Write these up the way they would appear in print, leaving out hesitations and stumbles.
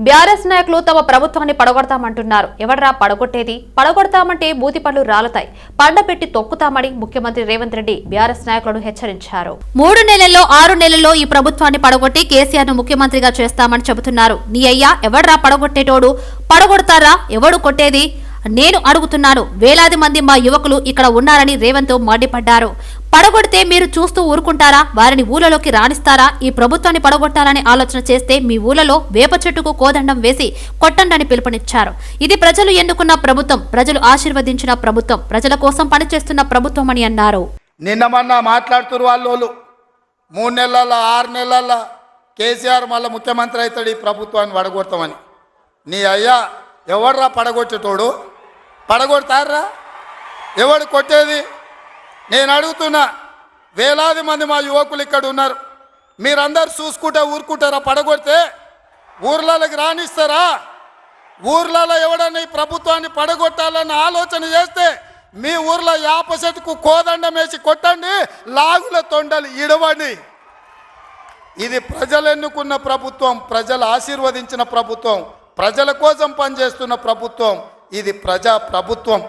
BRS నాయకులు తమ ప్రభుత్వాన్ని పడగొడతామంటున్నారు. ఎవడ్రా పడగొట్టేది? పడగొడతామంటే మూతి పళ్ళు రాలుతాయి, పండబెట్టి తొక్కుతామని ముఖ్యమంత్రి రేవంత్ రెడ్డి బీఆర్ఎస్ నాయకులను హెచ్చరించారు. 3 నెలల్లో 6 నెలల్లో ఈ ప్రభుత్వాన్ని పడగొట్టి కేసీఆర్ ను ముఖ్యమంత్రిగా చేస్తామని చెబుతున్నారు. నీ అయ్యా ఎవడ్రా పడగొట్టేటోడు? పడగొడతారా? ఎవడు కొట్టేది? నేను అడుగుతున్నాను. వేలాది మంది మా యువకులు ఇక్కడ ఉన్నారని రేవంత్ మండిపడ్డారు. పడగొడితే మీరు చూస్తూ ఊరుకుంటారా? వారిని ఊళ్ళలోకి రాణిస్తారా? ఈ ప్రభుత్వాన్ని పడగొట్టాలని ఆలోచన చేస్తే మీ ఊళ్ళలో వేప చెట్టుకు కోదండం వేసి కొట్టండని పిలుపునిచ్చారు. ఇది ప్రజలు ఎన్నుకున్న ప్రభుత్వం, ప్రజలు ఆశీర్వదించిన ప్రభుత్వం, ప్రజల కోసం పనిచేస్తున్న ప్రభుత్వం అని అన్నారు. నిన్న మొన్న మాట్లాడుతున్నారు వాళ్ళు 3 నెలల 6 నెలల కేసీఆర్ మళ్ళీ ముఖ్యమంత్రి అవుతాడు, ఈ ప్రభుత్వాన్ని పడగొడతామని. నీ అయ్యా ఎవడ్రా పడగొట్టేటోడు? పడగొడతారా? ఎవడు కొట్టేది? నేను అడుగుతున్నా. వేలాది మంది మా యువకులు ఇక్కడ ఉన్నారు. మీరందరూ చూసుకుంటే ఊరుకుంటారా? పడగొడితే ఊర్లలోకి రాణిస్తారా? ఊర్లలో ఎవడన్నా ఈ ప్రభుత్వాన్ని పడగొట్టాలన్న ఆలోచన చేస్తే మీ ఊర్లో యాప చెట్టుకు కోదండం వేసి కొట్టండి, లాగుల తొండలు ఇడవండి. ఇది ప్రజలు ఎన్నుకున్న ప్రభుత్వం, ప్రజలు ఆశీర్వదించిన ప్రభుత్వం, ప్రజల కోసం పనిచేస్తున్న ప్రభుత్వం. ఇది ప్రజా ప్రభుత్వం.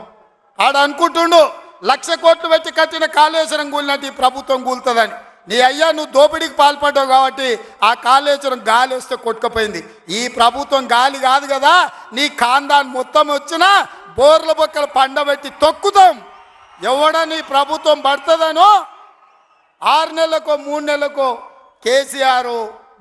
ఆడ అనుకుంటుండు 1,00,000 కోట్లు పెట్టి కట్టిన కాళేశ్వరం కూలినట్టు ఈ ప్రభుత్వం కూలుతుందని. నీ అయ్యా నువ్వు దోపిడీకి పాల్పడ్డావు కాబట్టి ఆ కాళేశ్వరం గాలి వస్తే కొట్టుకుపోయింది. ఈ ప్రభుత్వం గాలి కాదు కదా, నీ ఖాందాన్ మొత్తం వచ్చినా బోర్ల బొక్కలు పండబెట్టి తొక్కుతాం. ఎవడని ప్రభుత్వం పడుతుందనో 6 నెలలకో 3 నెలలకో కేసీఆర్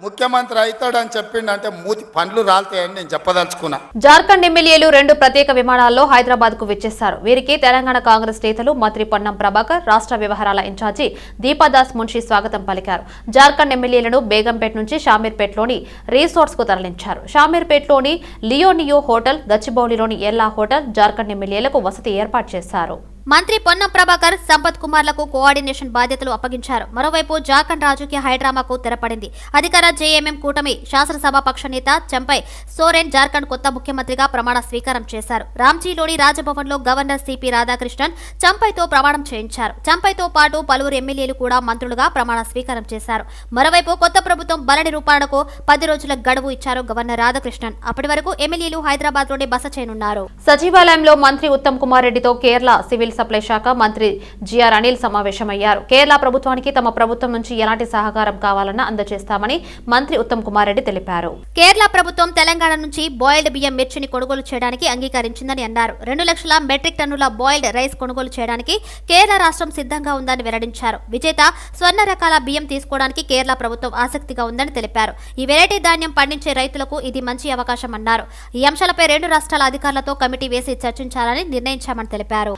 ముఖ్యమంత్రి అవుతాడని చెప్పిండంటే మూతి పండ్లు రాలుతాయని నేను చెప్పదలుచుకున్నా. జార్ఖండ్ ఎమ్మెల్యేలు 2 ప్రత్యేక విమానాల్లో హైదరాబాద్ కు వచ్చేశారు. వీరికి తెలంగాణ కాంగ్రెస్ నేతలు మంత్రి పొన్నం ప్రభాకర్, రాష్ట్ర వ్యవహారాల ఇన్ఛార్జి దీపాదాస్ మున్షి స్వాగతం పలికారు. జార్ఖండ్ ఎమ్మెల్యేలను బేగంపేట నుంచి షామీర్పేటలోని రిసార్ట్స్ కు తరలించారు. షామీర్పేటలోని లియోనియో హోటల్, గచ్చిబౌలిలోని ఎల్లా హోటల్ జార్ఖండ్ ఎమ్మెల్యేలకు వసతి ఏర్పాటు చేశారు. మంత్రి పొన్నం ప్రభాకర్, సంపత్ కుమార్లకు కోఆర్డినేషన్ బాధ్యతలు అప్పగించారు. మరోవైపు జార్ఖండ్ రాజకీయ హైడ్రామాకు తెరపడింది. అధికార జేఎంఎం కూటమి శాసనసభాపక్ష నేత చంపై సోరెన్ జార్ఖండ్ కొత్త ముఖ్యమంత్రిగా ప్రమాణ స్వీకారం చేశారు. రాంచీలోని రాజ్భవన్ లో గవర్నర్ సిపి రాధాకృష్ణన్ చంపైతో ప్రమాణం చేయించారు. చంపైతో పాటు పలువురు ఎమ్మెల్యేలు కూడా మంత్రులుగా ప్రమాణ స్వీకారం చేశారు. మరోవైపు కొత్త ప్రభుత్వం బల నిరూపణకు 10 రోజుల గడువు ఇచ్చారు గవర్నర్ రాధాకృష్ణన్. అప్పటి వరకు ఎమ్మెల్యేలు హైదరాబాద్ లోనే బస చేయనున్నారు. సచివాలయంలో మంత్రి ఉత్తమ్ కుమార్ రెడ్డితో కేరళ సివిల్ సప్లై శాఖ మంత్రి జిఆర్ అనిల్ సమావేశమయ్యారు. కేరళ ప్రభుత్వానికి తమ ప్రభుత్వం నుంచి ఎలాంటి సహకారం కావాలన్నా అందజేస్తామని మంత్రి ఉత్తమ్ కుమార్ రెడ్డి తెలిపారు. కేరళ ప్రభుత్వం తెలంగాణ నుంచి బాయిల్డ్ బియ్యం మిర్చిని కొనుగోలు చేయడానికి అంగీకరించిందని అన్నారు. 2 లక్షల మెట్రిక్ టన్నుల బాయిల్డ్ రైస్ కొనుగోలు చేయడానికి కేరళ రాష్ట్రం సిద్ధంగా ఉందని వెల్లడించారు. విజేత స్వర్ణ రకాల బియ్యం తీసుకోవడానికి కేరళ ప్రభుత్వం ఆసక్తిగా ఉందని తెలిపారు. ఈ వెరైటీ ధాన్యం పండించే రైతులకు ఇది మంచి అవకాశం అన్నారు. ఈ అంశాలపై 2 రాష్ట్రాల అధికారులతో కమిటీ వేసి చర్చించాలని నిర్ణయించామని తెలిపారు.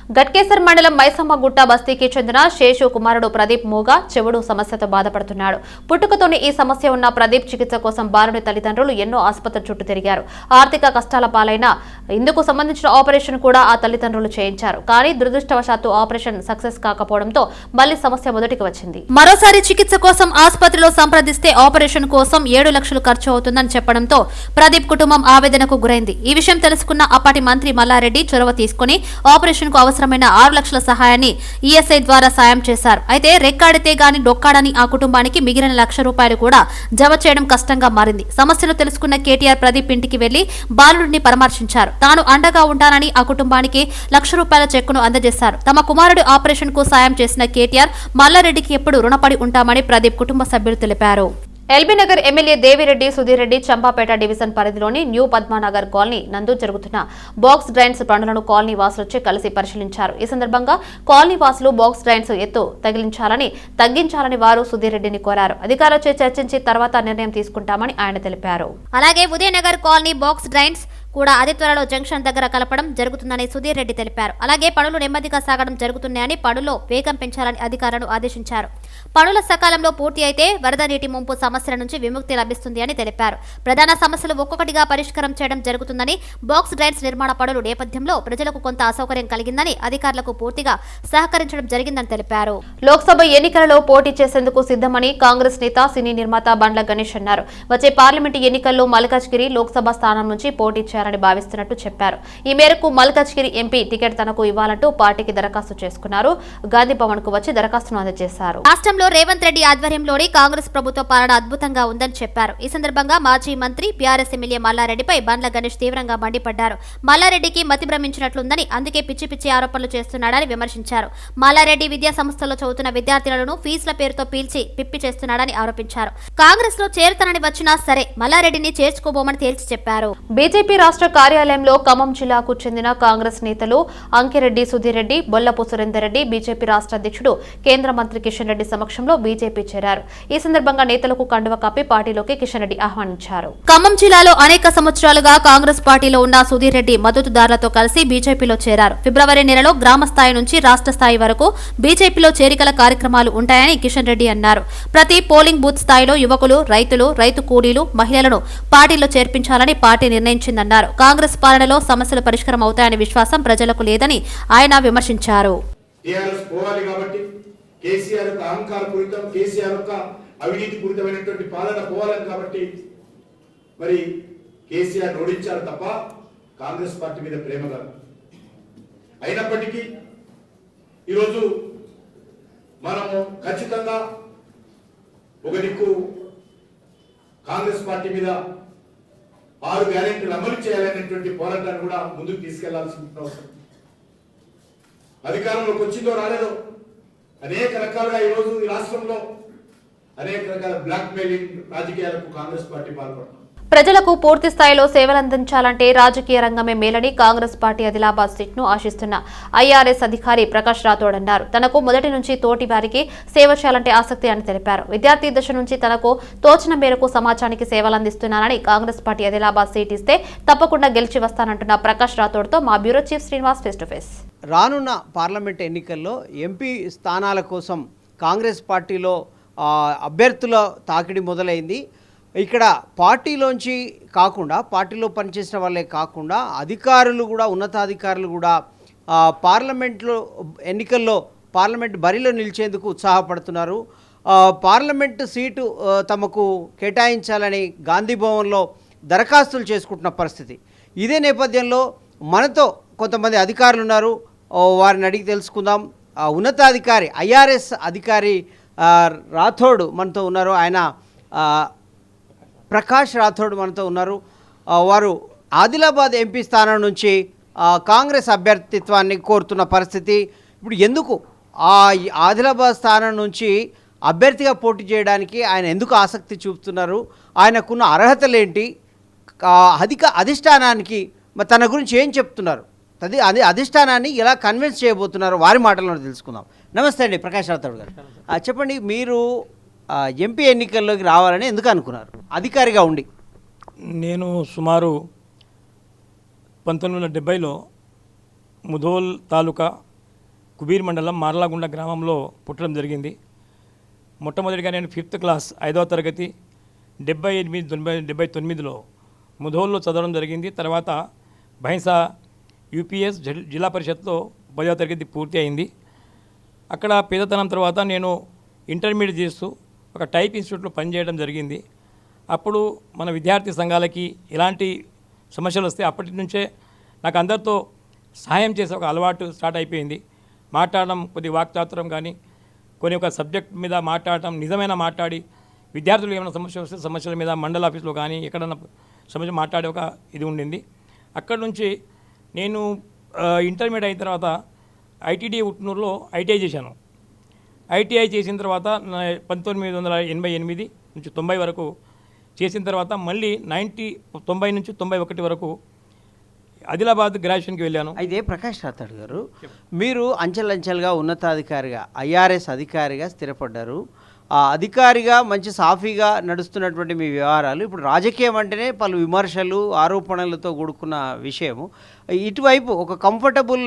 మండలం మైసమ్మగుట్ట బస్తీకి చెందిన శేషు కుమారుడు ప్రదీప్ మూగా చెవుడు సమస్యతో బాధపడుతున్నాడు. పుట్టుకతోనే ఈ సమస్య ఉన్న ప్రదీప్ చికిత్స కోసం బాలుని తల్లిదండ్రులు ఎన్నో ఆసుపత్రుల చుట్టూ తిరిగారు. ఆర్థిక కష్టాల పాలైన ఇందుకు సంబంధించిన ఆపరేషన్ కూడా ఆ తల్లిదండ్రులు చేయించారు. కానీ దురదృష్టవశాత్తు ఆపరేషన్ సక్సెస్ కాకపోవడంతో మళ్లీ సమస్య మొదటికి వచ్చింది. మరోసారి చికిత్స కోసం ఆసుపత్రిలో సంప్రదిస్తే ఆపరేషన్ కోసం 7 లక్షలు ఖర్చు అవుతుందని చెప్పడంతో ప్రదీప్ కుటుంబం ఆవేదనకు గురైంది. ఈ విషయం తెలుసుకున్న అప్పటి మంత్రి మల్లారెడ్డి చొరవ తీసుకుని ఆపరేషన్ కు అవసరమైన 6 లక్షల సహాయాన్ని ఈఎస్ఐ ద్వారా సాయం చేశారు. అయితే రెక్కాడితే గాని డొక్కాడని ఆ కుటుంబానికి మిగిలిన ₹1,00,000 కూడా జమ చేయడం కష్టంగా మారింది. సమస్యను తెలుసుకున్న కేటీఆర్ ప్రదీప్ ఇంటికి వెళ్లి బాలుడిని పరామర్శించారు. తాను అండగా ఉంటానని ఆ కుటుంబానికి ₹1,00,000 చెక్కును అందజేశారు. తమ కుమారుడి ఆపరేషన్ కు సాయం చేసిన కేటీఆర్ మల్లారెడ్డికి ఎప్పుడు రుణపడి ఉంటామని ప్రదీప్ కుటుంబ సభ్యులు తెలిపారు. ఎల్బీనగర్ ఎమ్మెల్యే దేవిరెడ్డి సుధీర్ రెడ్డి చంపాపేట డివిజన్ పరిధిలోని న్యూ పద్మానగర్ కాలనీ నందు జరుగుతున్న బాక్స్ డ్రైన్స్ పనులను కాలనీ వాసులొచ్చి కలిసి పరిశీలించారు. ఈ సందర్భంగా కాలనీ వాసులు బాక్స్ డ్రైన్స్ ఎత్తు తగ్గించాలని వారు సుధీర్ రెడ్డిని కోరారు. అధికారులచే చర్చించి తర్వాత నిర్ణయం తీసుకుంటామని ఆయన తెలిపారు. అలాగే ఉదయనగర్ కాలనీ బాక్స్ డ్రైన్స్ కూడా అతి త్వరలో జంక్షన్ దగ్గర కలపడం జరుగుతుందని సుధీర్ రెడ్డి తెలిపారు. అలాగే పనులు నెమ్మదిగా సాగడం జరుగుతున్నాయని పనుల్లో వేగం పెంచాలని అధికారులను ఆదేశించారు. పనుల సకాలంలో పూర్తి అయితే వరద నీటి ముంపు సమస్యల నుంచి విముక్తి లభిస్తుంది అని తెలిపారు. ప్రధాన సమస్యలు ఒక్కొక్కటిగా పరిష్కారం చేయడం జరుగుతుందని, బాక్స్ డ్రైన్స్ నిర్మాణ పనుల నేపథ్యంలో ప్రజలకు కొంత అసౌకర్యం కలిగిందని అధికారులకు పూర్తిగా సహకరించడం జరిగిందని తెలిపారు. లోక్సభ ఎన్నికలలో పోటీ చేసేందుకు సిద్ధమని కాంగ్రెస్ నేత సినీ నిర్మాత బండ్ల గణేష్ అన్నారు. వచ్చే పార్లమెంటు ఎన్నికల్లో మల్కాజ్గిరి లోక్సభ స్థానం నుంచి పోటీ చేయాలని భావిస్తున్నట్టు చెప్పారు. ఈ మేరకు మల్కాజ్గిరి ఎంపీ టికెట్ తనకు ఇవ్వాలంటూ పార్టీకి దరఖాస్తు చేసుకున్నారు. గాంధీ భవన్ కు వచ్చి దరఖాస్తును అందజేశారు. రాష్ట్ర రాష్ట్రంలో రేవంత్ రెడ్డి ఆధ్వర్యంలోని కాంగ్రెస్ ప్రభుత్వ పాలన అద్భుతంగా ఉందని చెప్పారు. ఈ సందర్భంగా మాజీ మంత్రి బీఆర్ఎస్ ఎమ్మెల్యే మల్లారెడ్డిపై బండ్ల గణేష్ తీవ్రంగా మండిపడ్డారు. మల్లారెడ్డికి మతి భ్రమించినట్లుందని, అందుకే పిచ్చి పిచ్చి ఆరోపణలు చేస్తున్నాడని విమర్శించారు. మల్లారెడ్డి విద్యా సంస్థల్లో చదువుతున్న విద్యార్థులను ఫీజుల పేరుతో పీల్చి పిప్పి చేస్తున్నాడని ఆరోపించారు. కాంగ్రెస్ లో చేరుతానని వచ్చినా సరే మల్లారెడ్డిని చేర్చుకోబోమని తేల్చి చెప్పారు. బీజేపీ రాష్ట్ర కార్యాలయంలో ఖమ్మం జిల్లాకు చెందిన కాంగ్రెస్ నేతలు అంకిరెడ్డి సుధీర్ రెడ్డి, బొల్లపు సురేందర్ రెడ్డి, బీజేపీ రాష్ట్ర అధ్యక్షుడు కేంద్ర మంత్రి కిషన్ రెడ్డి సమక్షంలో బీజేపీ చేరారు. ఈ సందర్భంగా నేతలకు కండువ కప్పి పార్టీలోకి కిషన్ రెడ్డి ఆహ్వానించారు. ఖమ్మం జిల్లాలో అనేక సంవత్సరాలుగా కాంగ్రెస్ పార్టీలో ఉన్న సుధీర్ రెడ్డి మద్దతుదారులతో కలిసి బీజేపీలో చేరారు. ఫిబ్రవరి నెలలో గ్రామ స్థాయి నుంచి రాష్ట్ర స్థాయి వరకు బీజేపీలో చేరికల కార్యక్రమాలు ఉంటాయని కిషన్ రెడ్డి అన్నారు. ప్రతి పోలింగ్ బూత్ స్థాయిలో యువకులు, రైతులు, రైతు కూలీలు, మహిళలను పార్టీలో చేర్పించాలని పార్టీ నిర్ణయించిందన్నారు. కాంగ్రెస్ పాలనలో సమస్యలు పరిష్కారం అవుతాయనే విశ్వాసం ప్రజలకు లేదని ఆయన విమర్శించారు. కేసీఆర్ యొక్క అహంకార పూరితం, కేసీఆర్ యొక్క అవినీతి పూరితమైనటువంటి పాలన పోవాలని కాబట్టి మరి కేసీఆర్ ఓడించారు తప్ప కాంగ్రెస్ పార్టీ మీద ప్రేమ కాదు. అయినప్పటికీ ఈరోజు మనము ఖచ్చితంగా ఒక దిక్కు కాంగ్రెస్ పార్టీ మీద 6 గ్యారెంటీలు అమలు చేయాలనేటువంటి పోరాటాన్ని కూడా ముందుకు తీసుకెళ్లాల్సిన అవసరం. అధికారంలోకి వచ్చిందో రాలేదో అనేక రకాలుగా ఈరోజు ఈ రాష్ట్రంలో అనేక రకాల బ్లాక్ మెయిలింగ్ రాజకీయాలకు కాంగ్రెస్ పార్టీ పాల్పడుతుంది. ప్రజలకు పూర్తి స్థాయిలో సేవలందించాలంటే రాజకీయ రంగమే మేలని కాంగ్రెస్ పార్టీ ఆదిలాబాద్ సీట్ను ఆశిస్తున్న ఐఆర్ఎస్ అధికారి ప్రకాష్ రాథోడ్ అన్నారు. తనకు మొదటి నుంచి తోటి వారికి సేవ చేయాలంటే ఆసక్తి అని తెలిపారు. విద్యార్థి దశ నుంచి తనకు తోచిన మేరకు సమాజానికి సేవలందిస్తున్నానని, కాంగ్రెస్ పార్టీ ఆదిలాబాద్ సీట్ ఇస్తే తప్పకుండా గెలిచి వస్తానంటున్న ప్రకాష్ రాథోడ్తో మా bureau chief Srinivas face to face. రానున్న పార్లమెంట్ ఎన్నికల్లో ఎంపీ స్థానాల కోసం కాంగ్రెస్ పార్టీలో అభ్యర్థుల తాకిడి మొదలైంది. ఇక్కడ పార్టీలోంచి కాకుండా, పార్టీలో పనిచేసిన వాళ్ళే కాకుండా అధికారులు కూడా, ఉన్నతాధికారులు కూడా పార్లమెంట్లో ఎన్నికల్లో పార్లమెంట్ బరిలో నిలిచేందుకు ఉత్సాహపడుతున్నారు. పార్లమెంటు సీటు తమకు కేటాయించాలని గాంధీ భవన్లో దరఖాస్తులు చేసుకుంటున్న పరిస్థితి. ఇదే నేపథ్యంలో మనతో కొంతమంది అధికారులు ఉన్నారు, వారిని అడిగి తెలుసుకుందాం. ఉన్నతాధికారి ఐఆర్ఎస్ అధికారి రాథోడ్ మనతో ఉన్నారు. ఆయన ప్రకాష్ రాథోడ్ మనతో ఉన్నారు. వారు ఆదిలాబాద్ ఎంపీ స్థానం నుంచి కాంగ్రెస్ అభ్యర్థిత్వాన్ని కోరుతున్న పరిస్థితి. ఇప్పుడు ఎందుకు ఆదిలాబాద్ స్థానం నుంచి అభ్యర్థిగా పోటీ చేయడానికి ఆయన ఎందుకు ఆసక్తి చూపుతున్నారు, ఆయనకున్న అర్హతలేంటి, అధిష్టానానికి తన గురించి ఏం చెప్తున్నారు, అదే అధిష్టానాన్ని ఎలా కన్విన్స్ చేయబోతున్నారు, వారి మాటలను తెలుసుకుందాం. నమస్తే అండి ప్రకాష్ రాథోడ్ గారు. చెప్పండి, మీరు ఎంపీ ఎన్నికల్లోకి రావాలని ఎందుకు అనుకున్నారు అధికారిగా ఉండి? నేను సుమారు 1970లో ముధోల్ తాలూకా కుబీర్ మండలం మార్లాగుండ గ్రామంలో పుట్టడం జరిగింది. మొట్టమొదటిగా నేను 5th క్లాస్ 5వ తరగతి 79లో ముధోల్లో చదవడం జరిగింది. తర్వాత బైంసా యూపీఎస్ జిల్లా పరిషత్లో 10వ తరగతి పూర్తి అయింది. అక్కడ పేదతనం తర్వాత నేను ఇంటర్మీడియట్ చేస్తూ ఒక టైప్ ఇన్స్టిట్యూట్లో పనిచేయడం జరిగింది. అప్పుడు మన విద్యార్థి సంఘాలకి ఎలాంటి సమస్యలు వస్తే అప్పటి నుంచే నాకు అందరితో సహాయం చేసే ఒక అలవాటు స్టార్ట్ అయిపోయింది. మాట్లాడడం, కొద్ది వాక్చాతుర్యం కానీ, కొన్ని ఒక సబ్జెక్ట్ మీద మాట్లాడటం, నిజమైన మాట్లాడి విద్యార్థులు ఏమైనా సమస్య వస్తే సమస్యల మీద మండల ఆఫీస్లో కానీ ఎక్కడన్నా సమస్య మాట్లాడే ఒక ఇది ఉండింది. అక్కడ నుంచి నేను ఇంటర్మీడియట్ అయిన తర్వాత ఐటీడీ ఉట్నూరులో ఐటీఐ చేశాను. ఐటీఐ చేసిన తర్వాత 1988 నుంచి 90 వరకు చేసిన తర్వాత మళ్ళీ 90 నుంచి 91 వరకు ఆదిలాబాద్ గ్రాడ్యుయేషన్కి వెళ్ళాను. అయితే ప్రకాష్ రాథోడ్ గారు, మీరు అంచెలంచెలుగా ఉన్నతాధికారిగా ఐఆర్ఎస్ అధికారిగా స్థిరపడ్డారు. ఆ అధికారిగా మంచి సాఫీగా నడుస్తున్నటువంటి మీ వ్యవహారాలు ఇప్పుడు రాజకీయం అంటేనే పలు విమర్శలు, ఆరోపణలతో కూడుకున్న విషయము. ఇటువైపు ఒక కంఫర్టబుల్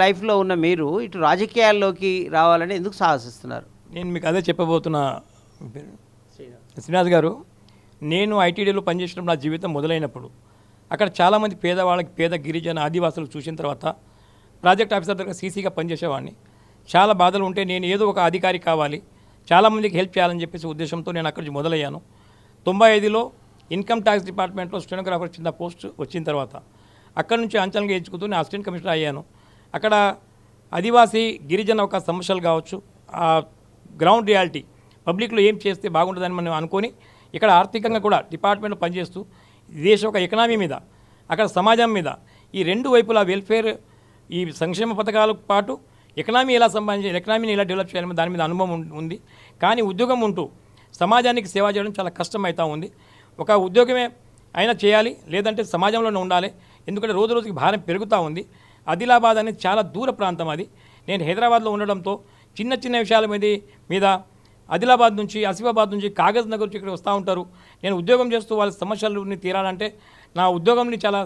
లైఫ్లో ఉన్న మీరు ఇటు రాజకీయాల్లోకి రావాలని ఎందుకు సాహసిస్తున్నారు? నేను మీకు అదే చెప్పబోతున్నా శ్రీనివాస్ గారు. నేను ఐటీడీలో పనిచేసినప్పుడు నా జీవితం మొదలైనప్పుడు అక్కడ చాలామంది పేదవాళ్ళకి, పేద గిరిజన ఆదివాసులు చూసిన తర్వాత ప్రాజెక్ట్ ఆఫీసర్ దగ్గర సీసీగా పనిచేసేవాడిని. చాలా బాధలు ఉంటే నేను ఏదో ఒక అధికారి కావాలి, చాలామందికి హెల్ప్ చేయాలని చెప్పేసి ఉద్దేశంతో నేను అక్కడి నుంచి మొదలయ్యాను. 95లో ఇన్కమ్ ట్యాక్స్ డిపార్ట్మెంట్లో స్టెనోగ్రాఫర్ చిన్న పోస్ట్ వచ్చిన తర్వాత అక్కడి నుంచి అంచనాగా ఎంచుకుంటూ నేను అసిస్టెంట్ కమిషనర్ అయ్యాను. అక్కడ ఆదివాసీ గిరిజన ఒక సమస్యలు కావచ్చు, గ్రౌండ్ రియాలిటీ పబ్లిక్లో ఏం చేస్తే బాగుంటుందని మనం అనుకొని ఇక్కడ ఆర్థికంగా కూడా డిపార్ట్మెంట్లో పనిచేస్తూ దేశ ఒక ఎకనామీ మీద అక్కడ సమాజం మీద ఈ రెండు వైపులా వెల్ఫేర్ ఈ సంక్షేమ పథకాలకు పాటు ఎకనామీ ఎలా సంపాదించాలి, ఎకనామీని ఎలా డెవలప్ చేయాలి దాని మీద అనుభవం ఉంది. కానీ ఉద్యోగం ఉంటూ సమాజానికి సేవ చేయడం చాలా కష్టం అవుతూ ఉంది. ఒక ఉద్యోగమే అయినా చేయాలి, లేదంటే సమాజంలోనే ఉండాలి. ఎందుకంటే రోజు రోజుకి భారం పెరుగుతూ ఉంది. ఆదిలాబాద్ అనేది చాలా దూర ప్రాంతం. అది నేను హైదరాబాద్లో ఉండడంతో చిన్న చిన్న విషయాల మీద ఆదిలాబాద్ నుంచి, ఆసిఫాబాద్ నుంచి, కాగజ్ నగర్ నుంచి ఇక్కడ వస్తూ ఉంటారు. నేను ఉద్యోగం చేస్తూ వాళ్ళ సమస్యలని తీరాలంటే నా ఉద్యోగంని చాలా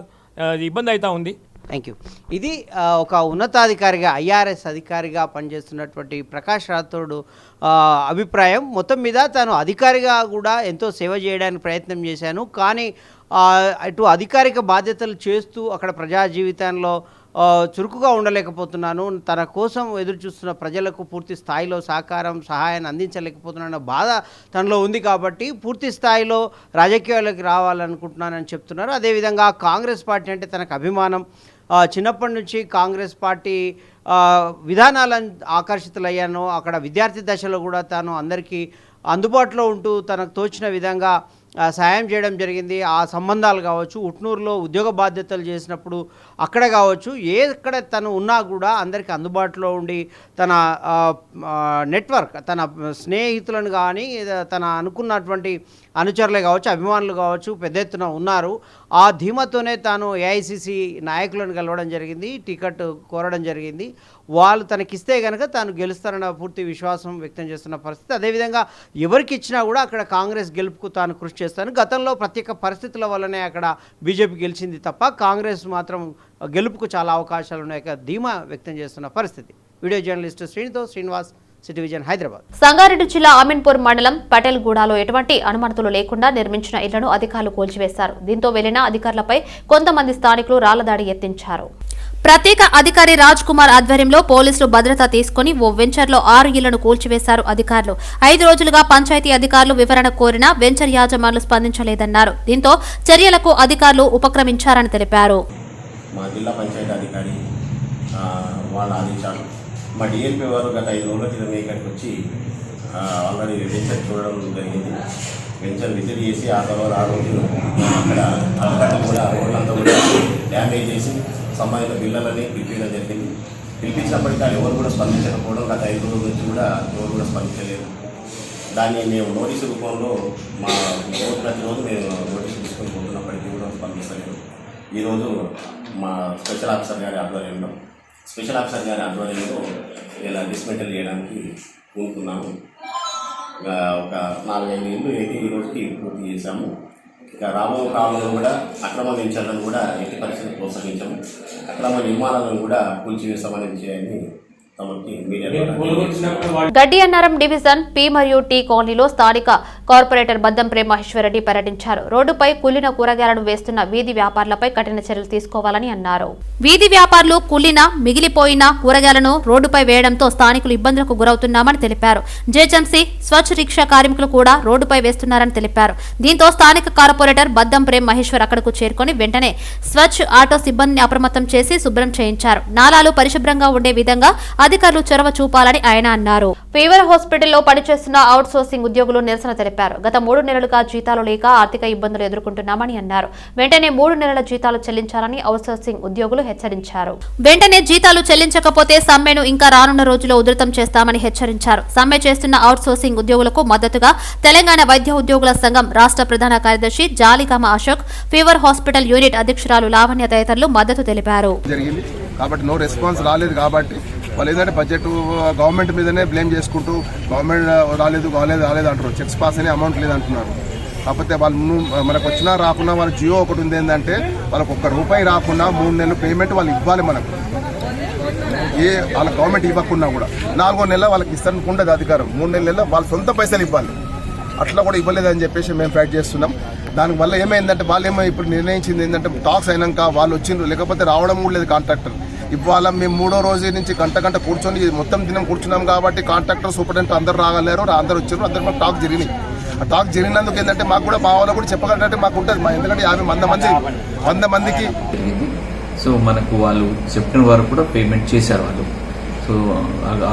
ఇబ్బంది అవుతూ ఉంది. Thank you. ఇది ఒక ఉన్నతాధికారిగా ఐఆర్ఎస్ అధికారిగా పనిచేస్తున్నటువంటి ప్రకాష్ రాథోడ్ అభిప్రాయం. మొత్తం మీద తాను అధికారిగా కూడా ఎంతో సేవ చేయడానికి ప్రయత్నం చేశాను, కానీ అటు అధికారిక బాధ్యతలు చేస్తూ అక్కడ ప్రజా జీవితంలో చురుకుగా ఉండలేకపోతున్నాను, తన కోసం ఎదురు చూస్తున్న ప్రజలకు పూర్తి స్థాయిలో సహాయాన్ని అందించలేకపోతున్నాన్న బాధ తనలో ఉంది. కాబట్టి పూర్తి స్థాయిలో రాజకీయాల్లోకి రావాలనుకుంటున్నానని చెప్తున్నారు. అదేవిధంగా కాంగ్రెస్ పార్టీ అంటే తనకు అభిమానం, చిన్నప్పటి నుంచి కాంగ్రెస్ పార్టీ విధానాలను ఆకర్షితులయ్యాను. అక్కడ విద్యార్థి దశలో కూడా తాను అందరికీ అందుబాటులో ఉంటూ తనకు తోచిన విధంగా సహాయం చేయడం జరిగింది. ఆ సంబంధాలు కావచ్చు, ఉట్నూరులో ఉద్యోగ బాధ్యతలు చేసినప్పుడు అక్కడ కావచ్చు, ఎక్కడ తను ఉన్నా కూడా అందరికీ అందుబాటులో ఉండి తన నెట్వర్క్, తన స్నేహితులను కానీ తన అనుకున్నటువంటి అనుచరులే కావచ్చు, అభిమానులు కావచ్చు పెద్ద ఎత్తున ఉన్నారు. ఆ ధీమతోనే తాను ఏఐసిసి నాయకులను కలవడం జరిగింది, టికెట్ కోరడం జరిగింది. వాళ్ళు తనకిస్తే కనుక తాను గెలుస్తారన్న పూర్తి విశ్వాసం వ్యక్తం చేస్తున్న పరిస్థితి. అదేవిధంగా ఎవరికి ఇచ్చినా కూడా అక్కడ కాంగ్రెస్ గెలుపుకు తాను కృషి చేస్తాను. గతంలో ప్రత్యేక పరిస్థితుల వల్లనే అక్కడ బీజేపీ గెలిచింది తప్ప కాంగ్రెస్ మాత్రం గెలుపుకు చాలా అవకాశాలు ఉన్నాయి ధీమా వ్యక్తం చేస్తున్న పరిస్థితి. Video journalist Srinivas, city vision, Hyderabad. Sangareddy జిల్లా అమీన్పూర్ మండలం పటేల్గూడలో ఎటువంటి అనుమతులు లేకుండా నిర్మించిన ఇళ్లను అధికారులు కూల్చివేశారు. దీంతో వెళ్లిన అధికారులపై కొంతమంది స్థానికులు రాళ్లదాడి ఎత్తించారు. ప్రత్యేక అధికారి రాజ్ కుమార్ ఆధ్వర్యంలో పోలీసులు భద్రత తీసుకుని ఓ వెంచర్లో 6 ఇళ్లను కూల్చివేశారు అధికారులు. 5 రోజులుగా పంచాయతీ అధికారులు వివరణ కోరినా వెంచర్ యాజమానులు స్పందించలేదన్నారు. దీంతో చర్యలకు అధికారులు ఉపక్రమించారని తెలిపారు. మా జిల్లా పంచాయతీ అధికారి వాళ్ళ ఆదేశాలు, మా డిఎల్పీ వారు గత 5 రోజుల క్రితం ఇక్కడికి వచ్చి ఆల్రెడీ వెంచర్ చూడడం జరిగింది. వెంచర్ విజిట్ చేసి ఆ తర్వాత ఆ రోజు అక్కడ అధికారులు కూడా రోడ్లంతా కూడా డ్యామేజ్ చేసి సంబంధిత బిల్లులని పిలిపించడం జరిగింది. పిలిపించినప్పటికీ ఎవరు కూడా స్పందించకపోవడం, గత 5 రోజుల నుంచి కూడా ఎవరు కూడా స్పందించలేదు. దాన్ని మేము నోటీసు రూపంలో మా ప్రతిరోజు మేము నోటీసు తీసుకొని పోతున్నప్పటికీ కూడా స్పందిస్తలేదు. ఈరోజు మా స్పెషల్ ఆఫీసర్ గారి ఆధ్వర్యంలో ఇలా డిస్మెంటల్ చేయడానికి కోరుకున్నాము. ఒక 4-5 ఇళ్ళు అయితే ఈరోజుకి పూర్తి చేశాము. ఇక రాబోయే కాలంలో కూడా అక్రమ వెంచర్లను కూడా ఎట్టి పరిస్థితులు ప్రోత్సహించాము. అక్రమ నిర్మాణాలను కూడా కూల్చివేస్తామనే విషయాన్ని గడ్డి అన్నారం డివిజన్ పి మరియు టీ కాలనీలో స్థానిక కార్పొరేటర్ బద్దం ప్రేమ మహేశ్వరరెడ్డి పర్యటించారు. రోడ్డుపై కుళ్లిన కూరగాయలను వేస్తున్న వీధి వ్యాపారులపై కఠిన చర్యలు తీసుకోవాలని అన్నారు. వీధి వ్యాపారులు కుళ్లిన మిగిలిపోయిన కూరగాయలను రోడ్డుపై వేయడంతో స్థానికులు ఇబ్బందులకు గురవుతున్నామని తెలిపారు. జేజెంసీ స్వచ్ఛ రిక్షా కార్మికులు కూడా రోడ్డుపై వేస్తున్నారని తెలిపారు. దీంతో స్థానిక కార్పొరేటర్ బద్దం ప్రేమ మహేశ్వర్ అక్కడకు చేరుకుని వెంటనే స్వచ్ఛ ఆటో సిబ్బందిని అప్రమత్తం చేసి శుభ్రం చేయించారు. నాలాలు పరిశుభ్రంగా ఉండే విధంగా అధికారులు చొరవ చూపాలని ఆయన అన్నారు. ఫీవర్ హాస్పిటల్లో పనిచేస్తున్న అవుట్ సోర్సింగ్ ఉద్యోగులు నిరసన తెలిపారు. గత 3 నెలలుగా జీతాలు లేక ఆర్థిక ఇబ్బందులు ఎదుర్కొంటున్నామని అన్నారు. వెంటనే 3 నెలల జీతాలు చెల్లించాలని అవుట్ సోర్సింగ్ ఉద్యోగులు హెచ్చరించారు. వెంటనే జీతాలు చెల్లించకపోతే సమ్మెను ఇంకా రానున్న రోజుల్లో ఉధృతం చేస్తామని హెచ్చరించారు. సమ్మె చేస్తున్న అవుట్ సోర్సింగ్ ఉద్యోగులకు మద్దతుగా తెలంగాణ వైద్య ఉద్యోగుల సంఘం రాష్ట్ర ప్రధాన కార్యదర్శి Jaligama Ashok, fever hospital unit అధ్యక్షురాలు లావణ్య తదితరులు మద్దతు తెలిపారు. కాబట్టి నో రెస్పాన్స్ రాలేదు. కాబట్టి వాళ్ళు ఏంటంటే బడ్జెట్ గవర్నమెంట్ మీదనే బ్లేమ్ చేసుకుంటూ గవర్నమెంట్ రాలేదు అంటారు. చెక్స్ పాస్ అని అమౌంట్ లేదంటున్నారు. కాకపోతే వాళ్ళు మనకు వచ్చినా రాకున్నా వాళ్ళ జియో ఒకటి ఉంది. ఏంటంటే వాళ్ళకి ₹1 రాకున్నా 3 నెలలు పేమెంట్ వాళ్ళు ఇవ్వాలి. మనకు వాళ్ళ గవర్నమెంట్ ఇవ్వకున్నా కూడా 4వ నెల వాళ్ళకి ఇస్తానికి ఉండదు అధికారం. 3 నెలల్లో వాళ్ళ సొంత పైసలు ఇవ్వాలి. అట్లా కూడా ఇవ్వలేదని చెప్పేసి మేము ఫైట్ చేస్తున్నాం. దానివల్ల ఏమైందంటే వాళ్ళు ఇప్పుడు నిర్ణయించింది ఏంటంటే టాక్స్ అయినాక వాళ్ళు వచ్చిండ్రు, లేకపోతే రావడం కూడా లేదు కాంట్రాక్టర్. ఇవాళ మేము 3వ రోజు నుంచి గంట కూర్చొని మొత్తం దినం కూర్చున్నాం. కాబట్టి కాంట్రాక్టర్ సూపరింటెండెంట్ అందరు రాగలేరు, అందరు వచ్చారు. అందరు మాకు టాక్ జరిగినాయి. ఆ టాక్ జరిగినందుకు ఏంటంటే మాకు కూడా మా వాళ్ళు కూడా చెప్పగలంటే మాకు ఉంటుంది. ఎందుకంటే 100 మందికి సో మనకు వాళ్ళు సెప్టెంబర్ వరకు కూడా పేమెంట్ చేశారు వాళ్ళు. సో సో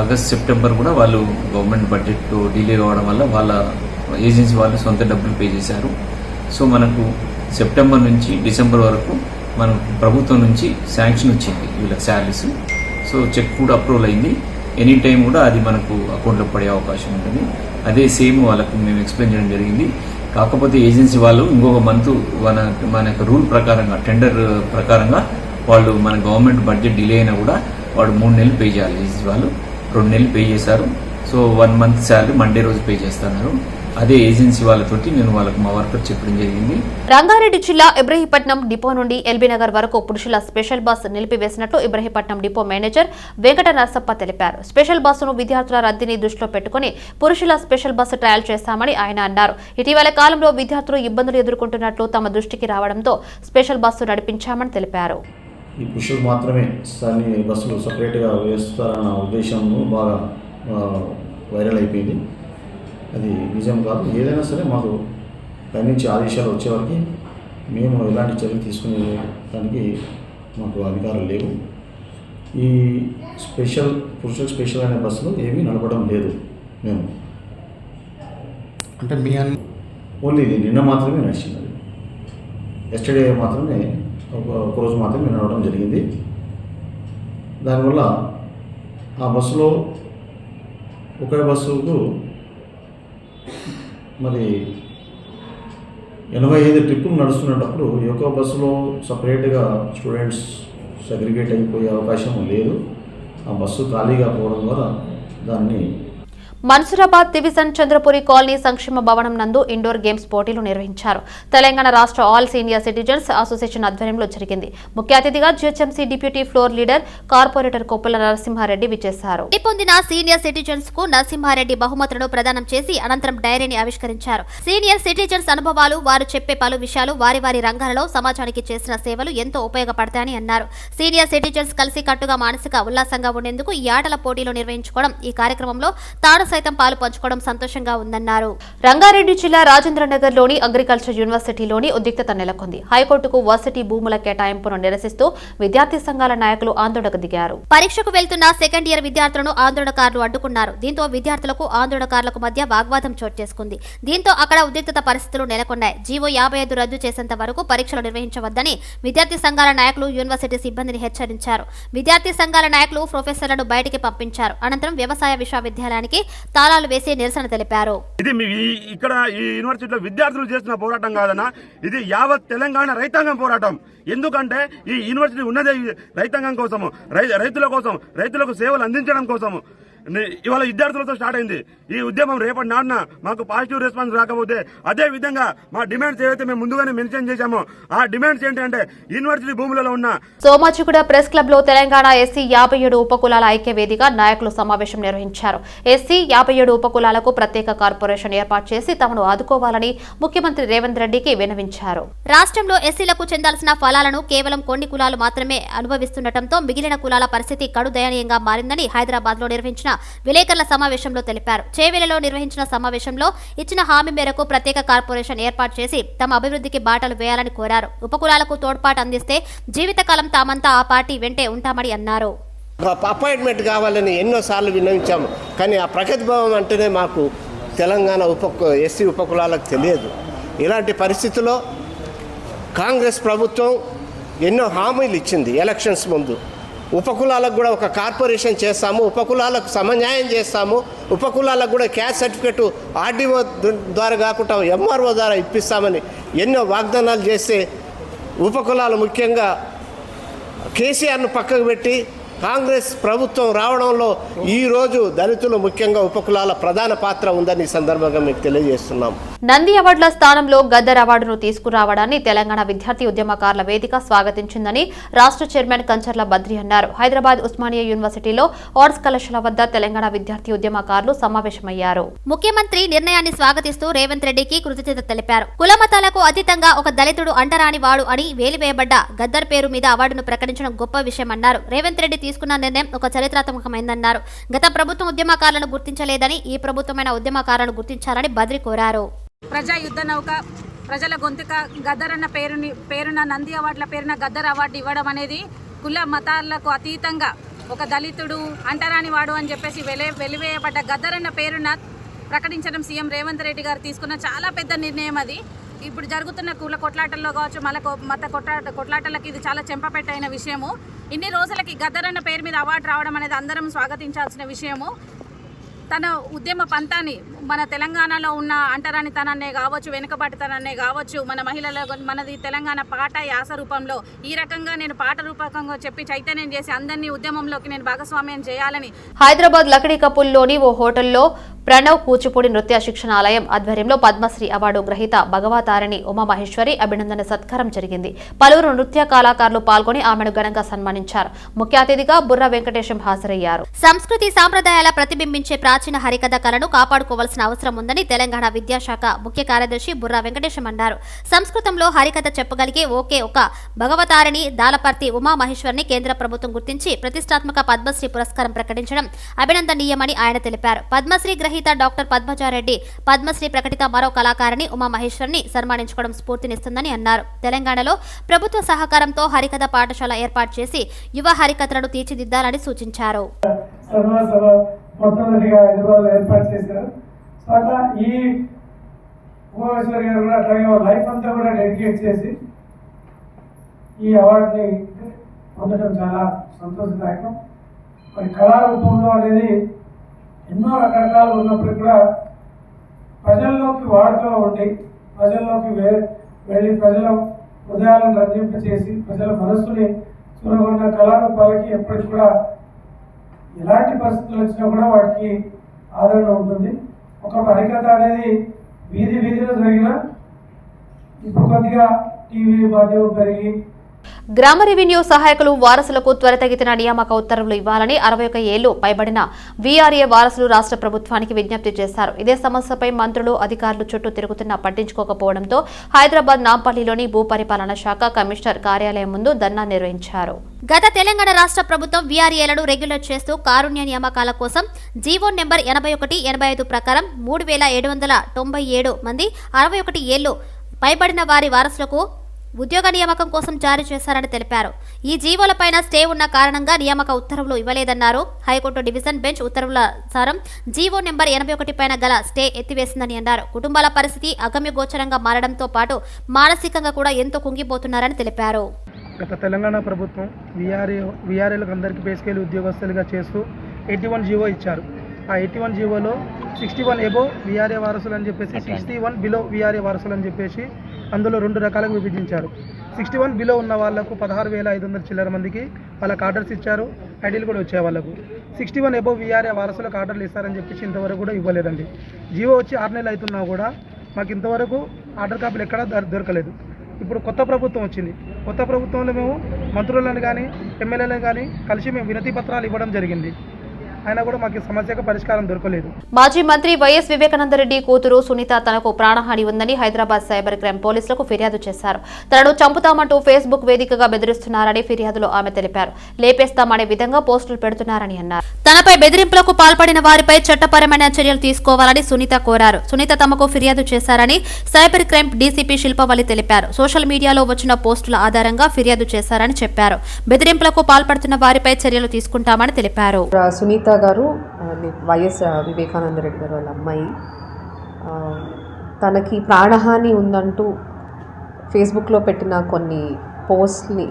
ఆగస్ట్ సెప్టెంబర్ కూడా వాళ్ళు గవర్నమెంట్ బడ్జెట్ డిలే కావడం వల్ల వాళ్ళ ఏజెన్సీ వాళ్ళు సొంత డబ్బులు పే చేశారు. సో మనకు సెప్టెంబర్ నుంచి డిసెంబర్ వరకు మనకు ప్రభుత్వం నుంచి శాంక్షన్ వచ్చింది వీళ్ళకి శాలరీస్. సో చెక్ కూడా అప్రూవల్ అయింది. ఎనీ టైం కూడా అది మనకు అకౌంట్లో పడే అవకాశం ఉంటుంది. అదే సేమ్ వాళ్ళకు మేము ఎక్స్ప్లెయిన్ చేయడం జరిగింది. కాకపోతే ఏజెన్సీ వాళ్ళు ఇంకొక మంత్ మన యొక్క రూల్ ప్రకారంగా టెండర్ ప్రకారంగా వాళ్ళు మన గవర్నమెంట్ బడ్జెట్ డిలే అయినా కూడా వాడు 3 నెలలు పే చేయాలి. ఏజెన్సీ వాళ్ళు 2 నెలలు పే చేశారు. సో 1 మంత్ శాలరీ మండే రోజు పే చేస్తున్నారు. అదే ఏజెన్సీ వాళ్ళతోటి నేను వాళ్ళకి మా వర్కర్ చెప్పడం జరిగింది. రంగారెడ్డి జిల్లా ఇబ్రహీపట్నం డిపో నుండి ఎల్బీనగర్ వరకు పురుషుల స్పెషల్ బస్ నిలిపివేసినట్లు ఇబ్రహీపట్నం డిపో మేనేజర్ వెంకట నరసప్ప తెలిపారు. స్పెషల్ బస్సును విద్యార్థుల రద్దీని దృష్టిలో పెట్టుకుని పురుషుల స్పెషల్ బస్సు ట్రయల్ చేస్తామని ఆయన అన్నారు. ఇటీవల కాలంలో విద్యార్థులు ఇబ్బందులు ఎదుర్కొంటున్నట్లు తమ దృష్టికి రావడంతో స్పెషల్ బస్సు నడిపించామని తెలిపారు. ఈ పురుషులు మాత్రమే బస్సులు సపరేట్గా వేస్తారన్న ఉద్దేశం బాగా వైరల్ అయిపోయింది. అది నిజం కాదు. ఏదైనా సరే మాకు పైనుంచి ఆదేశాలు వచ్చేవరకు మేము ఎలాంటి చర్యలు తీసుకునేదానికి మాకు అధికారం లేవు. ఈ పురుషుల స్పెషల్ అనే బస్సులు ఏమీ నడపడం లేదు. మేము అంటే మీ ఓన్లీ ఇది నిన్న మాత్రమే నడిచింది. ఎస్టర్డే మాత్రమే ఒకరోజు మాత్రమే నడవడం జరిగింది. దానివల్ల ఆ బస్సులో ఒకే బస్సుకు మరి 85 ట్రిప్పులు నడుస్తున్నప్పుడు ఈ ఒక్క బస్సులో సపరేట్గా స్టూడెంట్స్ సెగ్రిగేట్ అయిపోయే అవకాశం లేదు. ఆ బస్సు ఖాళీగా పోవడం ద్వారా దాన్ని మన్సూరాబాద్ డివిజన్ చంద్రపురి కాలనీ సంక్షేమ భవనం నందు ఇండోర్ గేమ్స్ పోటీలు నిర్వహించారు. తెలంగాణ రాష్ట్ర ఆల్ సీనియర్ సిటిజన్స్ అసోసియేషన్ ఆధ్వర్యంలో జరిగింది. ముఖ్య అతిథిగా GHMC deputy floor leader corporator Koppula Narasimhareddy విచ్చేశారు. పొందిన సీనియర్ సిటిజన్స్ కు నరసింహారెడ్డి బహుమతులను ప్రదానం చేసి అనంతరం డైరీని ఆవిష్కరించారు. సీనియర్ సిటిజన్స్ అనుభవాలు, వారు చెప్పే పలు విషయాలు, వారి వారి రంగాలలో సమాజానికి చేసిన సేవలు ఎంతో ఉపయోగపడతాయని అన్నారు. సీనియర్ సిటిజన్స్ కలిసి కట్టుగా మానసిక ఉల్లాసంగా ఉండేందుకు ఈ ఆటల పోటీలు నిర్వహించుకోవడం, ఈ కార్యక్రమంలో తాను సైతం పాలు పంచుకోవడం సంతోషంగా ఉందన్నారు. రంగారెడ్డి జిల్లా రాజేంద్రనగర్ లోని అగ్రికల్చర్ యూనివర్సిటీలోని ఉద్రిక్తత నెలకొంది. హైకోర్టుకు వర్సిటీ భూముల కేటాయింపును నిరసిస్తూ విద్యార్థి సంఘాల నాయకులు ఆందోళనకు దిగారు. పరీక్షకు వెళ్తున్న సెకండ్ ఇయర్ విద్యార్థులను ఆందోళనకారులు అడ్డుకున్నారు. దీంతో విద్యార్థులకు ఆందోళనకారులకు మధ్య వాగ్వాదం చోటు చేసుకుంది. దీంతో అక్కడ ఉద్రిక్తత పరిస్థితులు నెలకొన్నాయి. జీవో 55 రద్దు చేసేంత వరకు పరీక్షలు నిర్వహించవద్దని విద్యార్థి సంఘాల నాయకులు యూనివర్సిటీ సిబ్బందిని హెచ్చరించారు. విద్యార్థి సంఘాల నాయకులు ప్రొఫెసర్లను బయటికి పంపించారు. అనంతరం వ్యవసాయ విశ్వవిద్యాలయానికి తాళాలు వేసి నిరసన తెలిపారు. ఇది ఇక్కడ ఈ యూనివర్సిటీలో విద్యార్థులు చేస్తున్న పోరాటం కాదన్నా, ఇది యావత్ తెలంగాణ రైతాంగం పోరాటం. ఎందుకంటే ఈ యూనివర్సిటీ ఉన్నదే రైతాంగం కోసము, రైతుల కోసం, రైతులకు సేవలు అందించడం కోసము. ఇవాళ విద్యార్థులతో స్టార్ట్ అయింది ఈ ఉద్యమం. రేపటి నాడున మాకు పాజిటివ్ రెస్పాన్స్ రాకపోతే అదే విధంగా మా డిమాండ్స్ ఏవైతే మేము ముందుగానే మెన్షన్ చేశామో ఆ డిమాండ్స్ ఏంటంటే యూనివర్సిటీ భూములలో ఉన్న సోమాజిగూడ ప్రెస్ క్లబ్ లో తెలంగాణ ఎస్సీ 57 ఉపకులాల ఐక్య వేదిక నాయకులు సమావేశం నిర్వహించారు. ఎస్సీ 57 ఉపకులాలకు ప్రత్యేక కార్పొరేషన్ ఏర్పాటు చేసి తమను ఆదుకోవాలని ముఖ్యమంత్రి రేవంత్ రెడ్డికి విన్నవించారు. రాష్ట్రంలో ఎస్సీలకు చెందాల్సిన ఫలాలను కేవలం కొన్ని కులాలు మాత్రమే అనుభవిస్తుండటంతో మిగిలిన కులాల పరిస్థితి కడు దయనీయంగా మారిందని హైదరాబాద్ లో నిర్వహించిన విలేకరుల సమావేశంలో తెలిపారు. చేవెలలో నిర్వహించిన సమావేశంలో ఇచ్చిన హామీ మేరకు ప్రత్యేక కార్పొరేషన్ ఏర్పాటు చేసి తమ అభివృద్ధికి బాటలు వేయాలని కోరారు. ఉపకులాలకు తోడ్పాటు అందిస్తే జీవితకాలం తామంతా ఆ పార్టీ వెంటే ఉంటామని అన్నారు. అపాయింట్మెంట్ కావాలని ఎన్నోసార్లు విన్నవించాము. కానీ ఆ ప్రగతి భవన్ అంటేనే మాకు తెలంగాణ ఎస్సీ ఉపకులాలకు తెలియదు. ఇలాంటి పరిస్థితుల్లో కాంగ్రెస్ ప్రభుత్వం ఎన్నో హామీలు ఇచ్చింది ఎలక్షన్స్ ముందు. ఉపకులాలకు కూడా ఒక కార్పొరేషన్ చేస్తాము, ఉపకులాలకు సమన్యాయం చేస్తాము, ఉపకులాలకు కూడా క్యాస్ట్ సర్టిఫికెట్ ఆర్డీఓ ద్వారా కాకుండా ఎంఆర్ఓ ద్వారా ఇప్పిస్తామని ఎన్నో వాగ్దానాలు చేస్తే ఉపకులాలు ముఖ్యంగా కేసీఆర్ను పక్కకు పెట్టి కాంగ్రెస్ ప్రభుత్వం రావడంలో ఈరోజు దళితులు ముఖ్యంగా ఉపకులాల ప్రధాన పాత్ర ఉందని ఈ సందర్భంగా మీకు తెలియజేస్తున్నాం. నంది అవార్డుల స్థానంలో గద్దర్ అవార్డును తీసుకురావడాన్ని తెలంగాణ విద్యార్థి ఉద్యమకారుల వేదిక స్వాగతించిందని రాష్ట్ర చైర్మన్ కంచర్ల బద్రి అన్నారు. హైదరాబాద్ ఉస్మానియా యూనివర్సిటీలో ఆర్ట్స్ కళాశాల వద్ద తెలంగాణ విద్యార్థి ఉద్యమకారులు సమావేశమయ్యారు. ముఖ్యమంత్రి నిర్ణయాన్ని స్వాగతిస్తూ రేవంత్ రెడ్డికి కృతజ్ఞత తెలిపారు. కులమతాలకు అతీతంగా ఒక దళితుడు అంటరాని వాడు అని వేలివేయబడ్డ గద్దర్ పేరు మీద అవార్డును ప్రకటించడం గొప్ప విషయమన్నారు. రేవంత్ రెడ్డి తీసుకున్న నిర్ణయం ఒక చరిత్రాత్మకమైందన్నారు. గత ప్రభుత్వం ఉద్యమకారులను గుర్తించలేదని ఈ ప్రభుత్వమైన ఉద్యమకారులను గుర్తించాలని బద్రి కోరారు. ప్రజా యుద్ధ నౌక, ప్రజల గొంతుక గద్దర్ అన్న పేరున నంది అవార్డుల పేరున గద్దర్ అవార్డు ఇవ్వడం అనేది కుల మతాలకు అతీతంగా ఒక దళితుడు అంటరాని వాడు అని చెప్పేసి వెలివేయబడ్డ గద్దరన్న పేరున ప్రకటించడం సీఎం రేవంత్ రెడ్డి గారు తీసుకున్న చాలా పెద్ద నిర్ణయం అది. ఇప్పుడు జరుగుతున్న కుల కొట్లాటల్లో కావచ్చు, మత కొట్లాటలకి ఇది చాలా చెంపపెట్టైన విషయము. ఇన్ని రోజులకి గద్దరన్న పేరు మీద అవార్డు రావడం అనేది అందరం స్వాగతించాల్సిన విషయము. తన ఉద్యమ పంతాన్ని మన తెలంగాణలో ఉన్న అంటరానితనాన్నే కావచ్చు, వెనుకబాటుతనాన్నే కావచ్చు, మన మహిళల మనది తెలంగాణ పాట యాస రూపంలో ఈ రకంగా నేను పాట రూపకంగా చెప్పి చైతన్యం చేసి అందరినీ ఉద్యమంలోకి నేను భాగస్వామ్యం చేయాలని హైదరాబాద్ లకడీకపుల్లోని ఓ హోటల్లో ప్రణవ్ కూచిపూడి నృత్య శిక్షణాలయం ఆధ్వర్యంలో పద్మశ్రీ అవార్డు గ్రహీత భగవతారిణి ఉమామహేశ్వరి అభినందన సత్కారం జరిగింది. పలువురు నృత్య కళాకారులు పాల్గొని ఆమెను ఘనంగా సన్మానించారు. ముఖ్య అతిథిగా బుర్ర వెంకటేశం హాజరయ్యారు. సంస్కృతి సాంప్రదాయాల ప్రతిబింబించే ప్రాచీన హరికథ కళను కాపాడుకోవాల్సిన అవసరం ఉందని తెలంగాణ విద్యాశాఖ ముఖ్య కార్యదర్శి బుర్ర వెంకటేశం అన్నారు. సంస్కృతంలో హరికథ చెప్పగలిగే ఒకే ఒక భగవతారిణి దాలపర్తి ఉమామహేశ్వరిని కేంద్ర ప్రభుత్వం గుర్తించి ప్రతిష్టాత్మక పద్మశ్రీ పురస్కారం ప్రకటించడం అభినందనీయమని ఆయన తెలిపారు. పద్మశ్రీ గ్రహీత డాక్టర్ పద్మజారెడ్డి పద్మశ్రీ ప్రకటిత మరో కళాకారిణి ఉమామహేశ్వరిని సన్మానించుకోవడం స్ఫూర్తినిస్తుందని అన్నారు. తెలంగాణలో ప్రభుత్వ సహకారంతో హరికథ పాఠశాల ఏర్పాటు చేసి యువ హరికథలను తీర్చిదిద్దాలని సూచించారు. మొట్టమొదటిగా హైదరాబాద్లో ఏర్పాటు చేశారు. సో అట్లా ఈ ఉమామహేశ్వరి గారు కూడా అట్లాగే లైఫ్ అంతా కూడా డెడికేట్ చేసి ఈ అవార్డుని పొందడం చాలా సంతోషదాయకం. మరి కళారూపంలో అనేది ఎన్నో రకరకాలు ఉన్నప్పుడు కూడా ప్రజల్లోకి వాడుకలో ఉండి ప్రజల్లోకి వెళ్ళి ప్రజల హృదయాలను రంజింపచేసి ప్రజల మనస్సుని చూరగొన్న కళారూపాలకి ఎప్పటికి కూడా ఎలాంటి పరిస్థితులు వచ్చినా కూడా వాటికి ఆదరణ ఉంటుంది. ఒక హరికథ అనేది వీధిలో జరిగిన ఇప్పుడు కొద్దిగా టీవీ మాధ్యమం పెరిగి గ్రామ రెవెన్యూ సహాయకులు వారసులకు త్వరితగతిన నియామక ఉత్తర్వులు ఇవ్వాలని 61 ఏళ్లు పైబడిన వీఆర్ఏ వారసులు రాష్ట్ర ప్రభుత్వానికి విజ్ఞప్తి చేశారు. ఇదే సమస్యపై మంత్రులు అధికారులు చుట్టూ తిరుగుతున్నా పట్టించుకోకపోవడంతో హైదరాబాద్ నాంపల్లిలోని భూపరిపాలన శాఖ కమిషనర్ కార్యాలయం ముందు ధర్నా నిర్వహించారు. గత తెలంగాణ రాష్ట్ర ప్రభుత్వం వీఆర్ఏలను రెగ్యులర్ చేస్తూ కారుణ్య నియామకాల కోసం జీవో నెంబర్ 81-85 ప్రకారం 3797 మంది 61 ఏళ్లు పైబడిన వారి వారసులకు ఉద్యోగ నియామకం కోసం జారీ చేశారని తెలిపారు. ఈ జీవోలపైన స్టే ఉన్న కారణంగా నియామక ఉత్తర్వులు ఇవ్వలేదన్నారు. హైకోర్టు డివిజన్ బెంచ్ ఉత్తర్వుల సారం జీవో నెంబర్ 81 పైన గల స్టే ఎత్తివేసిందని అన్నారు. కుటుంబాల పరిస్థితి అగమ్యగోచరంగా మారడంతో పాటు మానసికంగా కూడా ఎంతో కుంగిపోతున్నారని తెలిపారు. గత తెలంగాణ ప్రభుత్వం వీఆర్ఏలకు అందరికీ పే స్కేల్ ఉద్యోగస్తులుగా చేస్తూ 81 జీవో ఇచ్చారు. ఆ 81 జీవోలో 61 ఎబో వీఆర్ఏ వారసులు అని చెప్పేసి 61 బిలో వీఆర్ఏ వారసులు అని చెప్పేసి అందులో 2 రకాలుగా విభజించారు. 61 బిలో ఉన్న వాళ్లకు 16,500 చిల్లర మందికి వాళ్ళకి ఆర్డర్స్ ఇచ్చారు. ఐడీలు కూడా వచ్చాయి వాళ్ళకు. 61 ఎబో వీఆర్ఏ వారసులకు ఆర్డర్లు ఇస్తారని చెప్పేసి ఇంతవరకు కూడా ఇవ్వలేదండి. జీవో వచ్చి 6 నెలలు అవుతున్నా కూడా మాకు ఇంతవరకు ఆర్డర్ కాపీలు ఎక్కడా దొరకలేదు. ఇప్పుడు కొత్త ప్రభుత్వం వచ్చింది. కొత్త ప్రభుత్వంలో మేము మంత్రులను కానీ ఎమ్మెల్యేలను కానీ కలిసి మేము వినతి పత్రాలు ఇవ్వడం జరిగింది. అయినా కూడా మాకు సమస్యకు పరిష్కారం దొరకలేదు. మాజీ మంత్రి వైఎస్ వివేకానందరెడ్డి కూతురు సునీత తనకు ప్రాణహాని ఉందని హైదరాబాద్ సైబర్ క్రైమ్ పోలీసులకు ఫిర్యాదు చేశారు. తనను చంపుతామంటూ ఫేస్బుక్ వేదికగా బెదిరిస్తున్నారని ఫిర్యాదులో ఆమె తెలిపారు. లేపేస్తామనే విధంగా పోస్టులు పెడుతున్నారని అన్నారు. తనపై బెదిరింపులకు పాల్పడిన వారిపై చట్టపరమైన చర్యలు తీసుకోవాలని సునీత కోరారు. సునీత తమకు ఫిర్యాదు చేశారని సైబర్ క్రైమ్ డీసీపీ శిల్పవల్లి తెలిపారు. సోషల్ మీడియాలో వచ్చిన పోస్టుల ఆధారంగా ఫిర్యాదు చేశారని చెప్పారు. బెదిరింపులకు పాల్పడుతున్న వారిపై చర్యలు తీసుకుంటామని తెలిపారు. సునీత గారు వైఎస్ వివేకానందరెడ్డి గారు వాళ్ళ అమ్మాయి, తనకి ప్రాణహాని ఉందంటూ ఫేస్బుక్లో పెట్టిన కొన్ని పోస్ట్ని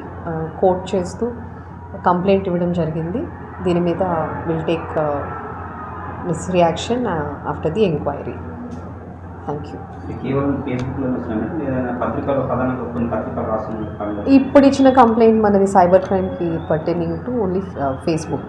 కోట్ చేస్తూ కంప్లైంట్ ఇవ్వడం జరిగింది. దీని మీద will take necessary action after the enquiry. Thank you. ఇప్పుడు ఇచ్చిన కంప్లైంట్ మనది సైబర్ క్రైమ్కి పర్టైనింగ్ టు ఓన్లీ ఫేస్బుక్.